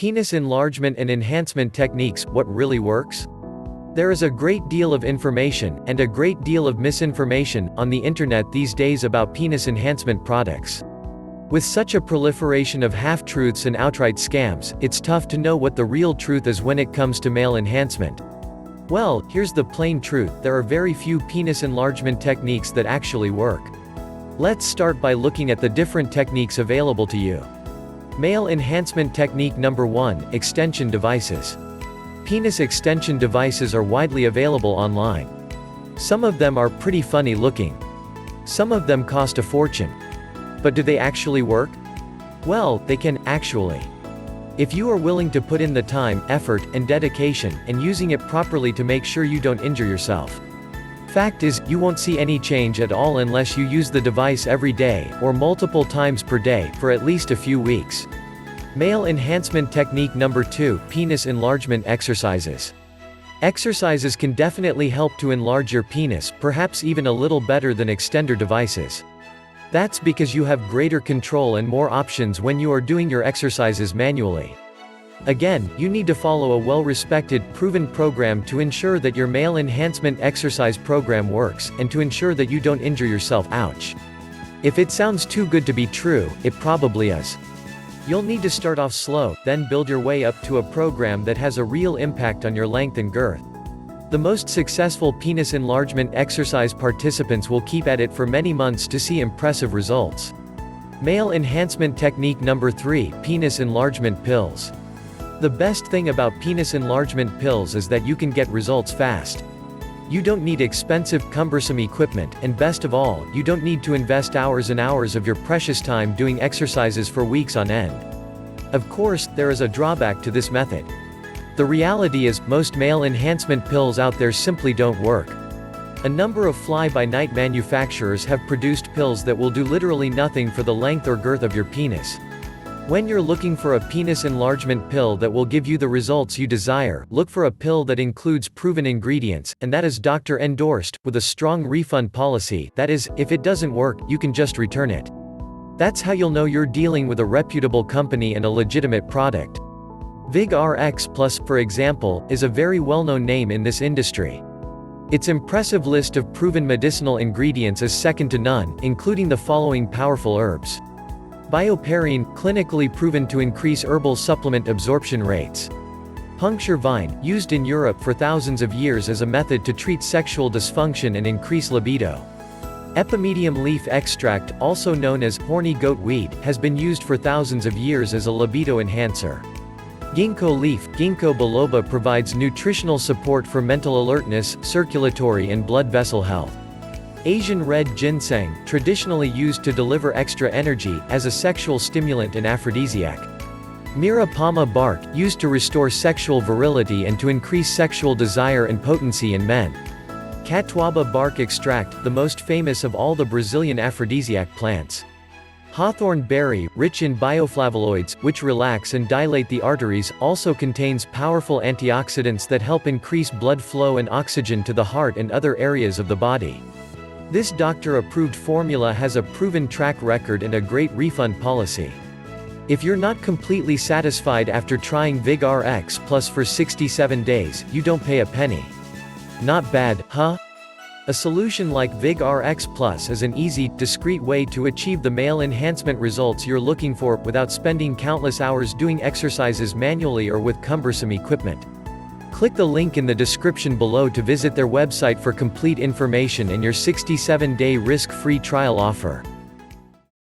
Penis enlargement and enhancement techniques, what really works? There is a great deal of information, and a great deal of misinformation, on the internet these days about penis enhancement products. With such a proliferation of half-truths and outright scams, it's tough to know what the real truth is when it comes to male enhancement. Well, here's the plain truth: there are very few penis enlargement techniques that actually work. Let's start by looking at the different techniques available to you. Male enhancement technique number 1, extension devices. Penis extension devices are widely available online. Some of them are pretty funny looking. Some of them cost a fortune. But do they actually work? Well, they can, actually. If you are willing to put in the time, effort, and dedication, and using it properly to make sure you don't injure yourself. Fact is, you won't see any change at all unless you use the device every day, or multiple times per day, for at least a few weeks. Male enhancement technique number 2, penis enlargement exercises. Exercises can definitely help to enlarge your penis, perhaps even a little better than extender devices. That's because you have greater control and more options when you are doing your exercises manually. Again, you need to follow a well-respected, proven program to ensure that your male enhancement exercise program works, and to ensure that you don't injure yourself. Ouch. If it sounds too good to be true, it probably is. You'll need to start off slow, then build your way up to a program that has a real impact on your length and girth. The most successful penis enlargement exercise participants will keep at it for many months to see impressive results. Male enhancement technique number 3, penis enlargement pills. The best thing about penis enlargement pills is that you can get results fast. You don't need expensive, cumbersome equipment, and best of all, you don't need to invest hours and hours of your precious time doing exercises for weeks on end. Of course, there is a drawback to this method. The reality is, most male enhancement pills out there simply don't work. A number of fly-by-night manufacturers have produced pills that will do literally nothing for the length or girth of your penis. When you're looking for a penis enlargement pill that will give you the results you desire, look for a pill that includes proven ingredients, and that is doctor-endorsed, with a strong refund policy. That is, if it doesn't work, you can just return it. That's how you'll know you're dealing with a reputable company and a legitimate product. Vig-Rx Plus, for example, is a very well-known name in this industry. Its impressive list of proven medicinal ingredients is second to none, including the following powerful herbs. Bioperine, clinically proven to increase herbal supplement absorption rates. Puncture vine, used in Europe for thousands of years as a method to treat sexual dysfunction and increase libido. Epimedium leaf extract, also known as horny goat weed, has been used for thousands of years as a libido enhancer. Ginkgo leaf, Ginkgo biloba, provides nutritional support for mental alertness, circulatory and blood vessel health. Asian red ginseng, traditionally used to deliver extra energy, as a sexual stimulant and aphrodisiac. Mirapama bark, used to restore sexual virility and to increase sexual desire and potency in men. Catuaba bark extract, the most famous of all the Brazilian aphrodisiac plants. Hawthorn berry, rich in bioflavonoids, which relax and dilate the arteries, also contains powerful antioxidants that help increase blood flow and oxygen to the heart and other areas of the body. This doctor-approved formula has a proven track record and a great refund policy. If you're not completely satisfied after trying Vig-Rx Plus for 67 days, you don't pay a penny. Not bad, huh? A solution like Vig-Rx Plus is an easy, discreet way to achieve the male enhancement results you're looking for, without spending countless hours doing exercises manually or with cumbersome equipment. Click the link in the description below to visit their website for complete information and your 67-day risk-free trial offer.